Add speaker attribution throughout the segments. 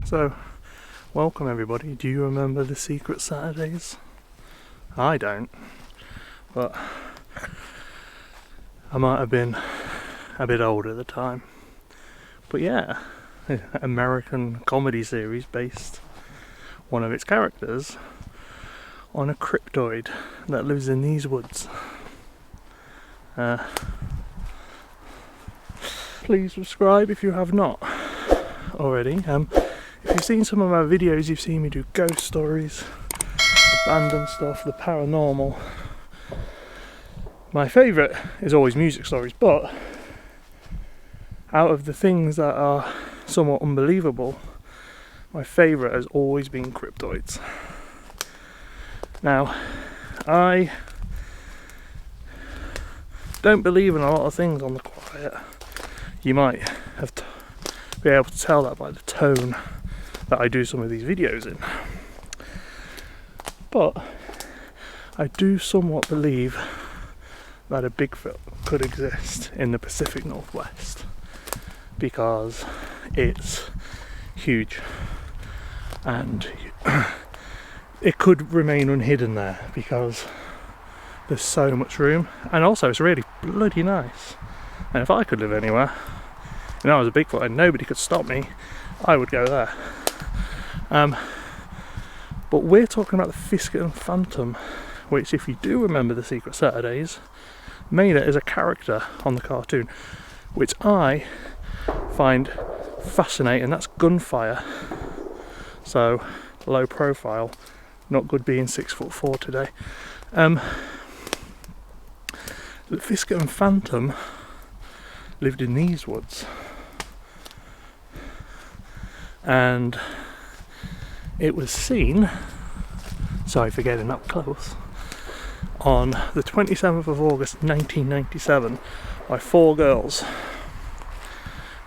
Speaker 1: So, welcome everybody. Do you remember the Secret Saturdays? I don't, but I might have been a bit older at the time. But yeah, American comedy series based one of its characters on a cryptoid that lives in these woods. Please subscribe if you have not already. If you've seen some of my videos, you've seen me do ghost stories, abandoned stuff, the paranormal. My favourite is always music stories, but out of the things that are somewhat unbelievable, my favourite has always been cryptoids. Now, I don't believe in a lot of things on the quiet. You might have be able to tell that by the tone that I do some of these videos in. But I do somewhat believe that a Bigfoot could exist in the Pacific Northwest because it's huge and it could remain unhidden there because there's so much room, and also it's really bloody nice. And if I could live anywhere and I was a Bigfoot and nobody could stop me, I would go there. But we're talking about the Fiskerton Phantom, which, if you do remember the Secret Saturdays, made it as a character on the cartoon, which I find fascinating. That's gunfire, so low profile, not good being 6'4" today. The Fiskerton Phantom lived in these woods, and it was seen, sorry for getting up close, on the 27th of August 1997 by 4 girls.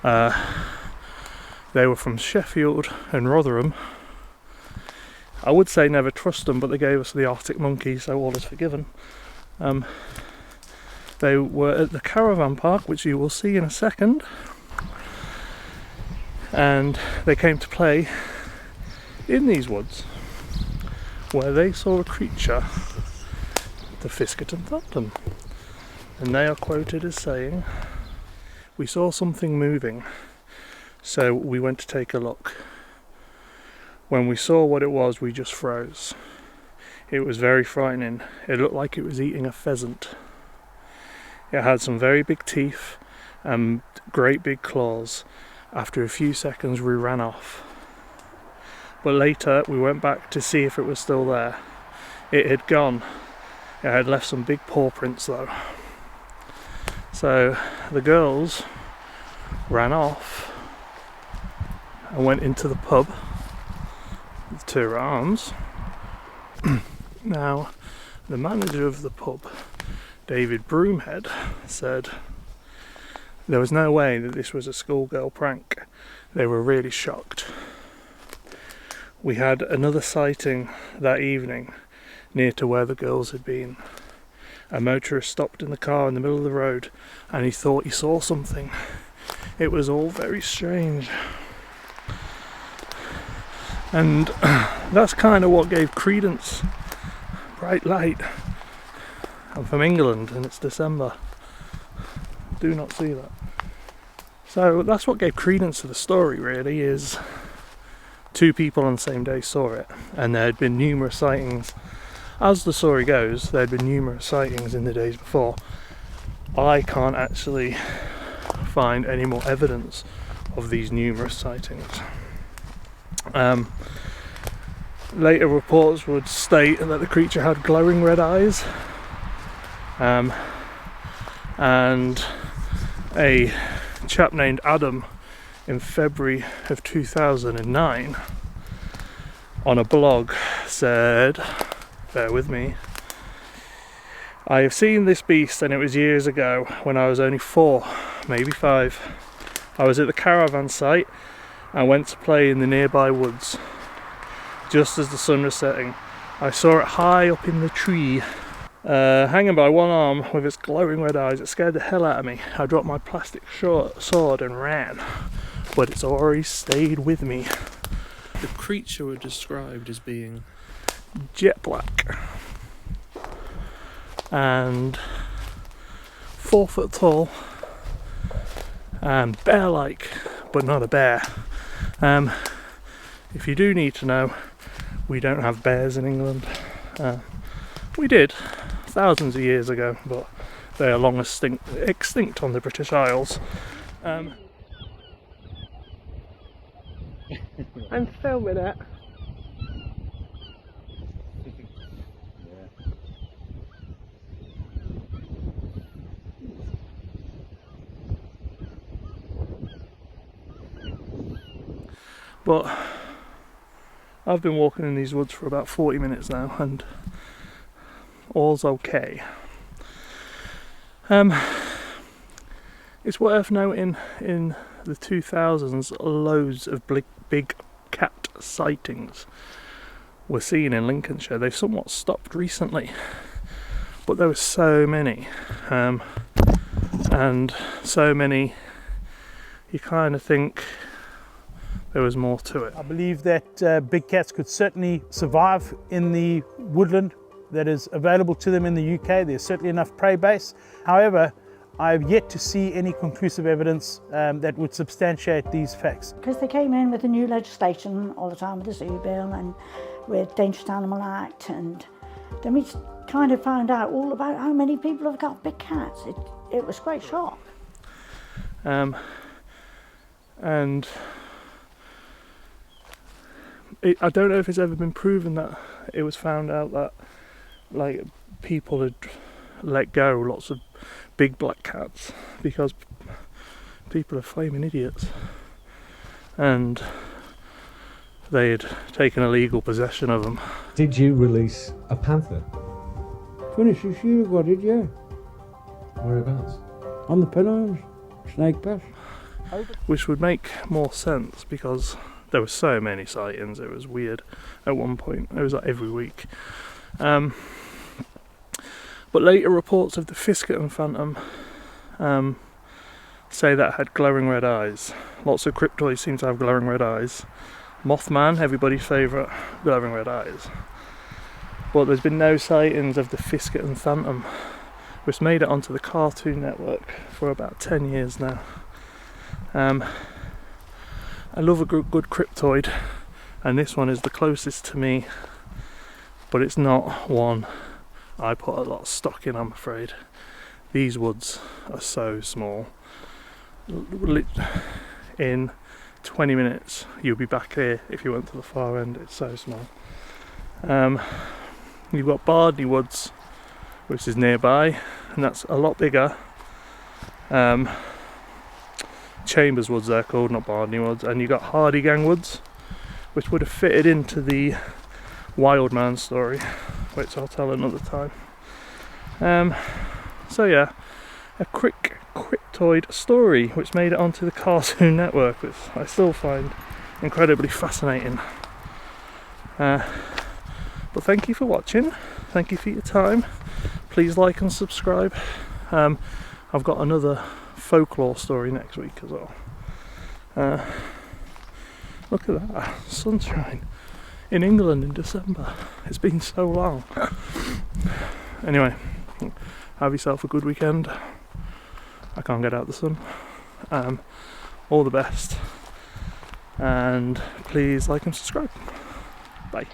Speaker 1: They were from Sheffield and Rotherham. I would say never trust them, but they gave us the Arctic Monkey, so all is forgiven. They were at the caravan park, which you will see in a second, and they came to play in these woods, where they saw a creature, the Fiskerton Phantom, and they are quoted as saying, "We saw something moving, so we went to take a look. When we saw what it was, we just froze. It was very frightening. It looked like it was eating a pheasant. It had some very big teeth and great big claws. After a few seconds we ran off. But later we went back to see if it was still there. It had gone. It had left some big paw prints though." So the girls ran off and went into the pub with 2 arms. Now, the manager of the pub, David Broomhead, said there was no way that this was a schoolgirl prank. They were really shocked. We had another sighting that evening near to where the girls had been. A motorist stopped in the car in the middle of the road and he thought he saw something. It was all very strange. And that's kind of what gave credence. Bright light. I'm from England and it's December. Do not see that. So that's what gave credence to the story, really, is 2 people on the same day saw it, and there had been numerous sightings. As the story goes, there had been numerous sightings in the days before. I can't actually find any more evidence of these numerous sightings. Later reports would state that the creature had glowing red eyes, and a chap named Adam in February of 2009 on a blog said, bear with me, "I have seen this beast and it was years ago when I was only 4, maybe 5. I was at the caravan site and went to play in the nearby woods. Just as the sun was setting, I saw it high up in the tree, hanging by one arm with its glowing red eyes. It scared the hell out of me. I dropped my plastic sword and ran, but it's always stayed with me." The creature was described as being jet black and 4 foot tall and bear-like, but not a bear. If you do need to know, we don't have bears in England. We did thousands of years ago, but they are long extinct on the British Isles. I'm filming it. But I've been walking in these woods for about 40 minutes now and all's okay. It's worth noting in the 2000s loads of big cat sightings were seen in Lincolnshire. They've somewhat stopped recently, but there were so many, and so many you kind of think there was more to it.
Speaker 2: I believe that big cats could certainly survive in the woodland that is available to them in the UK. There's certainly enough prey base. However, I've yet to see any conclusive evidence that would substantiate these facts.
Speaker 3: Because they came in with the new legislation all the time with the Zoo Bill and with Dangerous Animal Act, and then we kind of found out all about how many people have got big cats. It was a great shock.
Speaker 1: And I don't know if it's ever been proven that it was found out that like people had let go lots of big black cats because people are flaming idiots and they had taken illegal possession of them.
Speaker 4: Did you release a panther?
Speaker 5: Finished this year ago, did you?
Speaker 4: Whereabouts?
Speaker 5: On the Pennines, Snake Pass.
Speaker 1: Which would make more sense because there were so many sightings, it was weird. At one point, it was like every week. But later reports of the Fiskerton Phantom say that it had glowing red eyes. Lots of cryptoids seem to have glowing red eyes. Mothman, everybody's favourite, glowing red eyes. But there's been no sightings of the Fiskerton Phantom, which made it onto the Cartoon Network for about 10 years now. I love a good cryptoid, and this one is the closest to me, but it's not one I put a lot of stock in, I'm afraid. These woods are so small. In 20 minutes you'll be back here if you went to the far end. It's so small. You've got Bardney Woods, which is nearby, and that's a lot bigger. Chambers Woods they're called, not Bardney Woods. And you've got Hardygang Woods, which would have fitted into the Wild Man story, which I'll tell another time. So yeah, a quick cryptoid story which made it onto the Cartoon Network, which I still find incredibly fascinating. But thank you for watching, thank you for your time. Please like and subscribe. I've got another folklore story next week as well. Look at that, sunshine in England in December. It's been so long. Anyway, have yourself a good weekend. I can't get out the sun. All the best, and please like and subscribe. Bye.